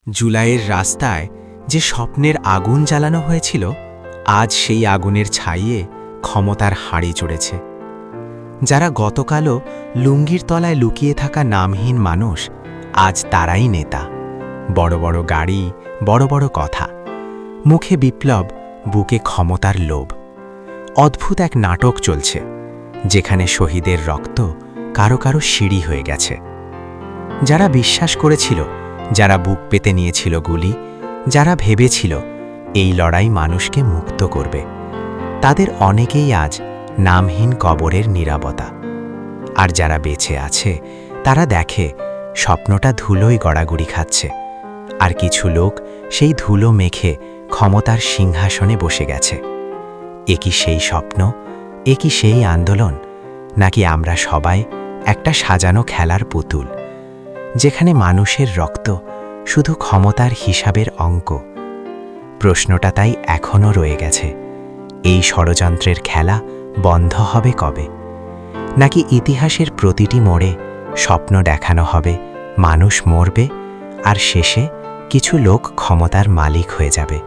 জুলাইয়ের রাস্তায় যে স্বপ্নের আগুন জ্বালানো হয়েছিল, আজ সেই আগুনের ছাইয়ে ক্ষমতার হাঁড়ি চড়েছে। যারা গতকালও লুঙ্গির তলায় লুকিয়ে থাকা নামহীন মানুষ, আজ তারাই নেতা। বড় বড় গাড়ি, বড় বড় কথা, মুখে বিপ্লব, বুকে ক্ষমতার লোভ। অদ্ভুত এক নাটক চলছে, যেখানে শহীদের রক্ত কারো কারো সিঁড়ি হয়ে গেছে। যারা বিশ্বাস করেছিল, যারা বুক পেতে নিয়েছিল গুলি, যারা ভেবেছিল এই লড়াই মানুষকে মুক্ত করবে, তাদের অনেকেই আজ নামহীন কবরের নীরবতা। আর যারা বেঁচে আছে, তারা দেখে স্বপ্নটা ধুলোয় গড়াগড়ি খাচ্ছে, আর কিছু লোক সেই ধুলো মেখে ক্ষমতার সিংহাসনে বসে গেছে। এ কি সেই স্বপ্ন? এ কি সেই আন্দোলন? নাকি আমরা সবাই একটা সাজানো খেলার পুতুল, যেখানে মানুষের রক্ত শুধু ক্ষমতার হিসাবের অঙ্ক? প্রশ্নটা তাই এখনও রয়ে গেছে, এই ষড়যন্ত্রের খেলা বন্ধ হবে কবে? নাকি ইতিহাসের প্রতিটি মোড়ে স্বপ্ন দেখানো হবে, মানুষ মরবে, আর শেষে কিছু লোক ক্ষমতার মালিক হয়ে যাবে?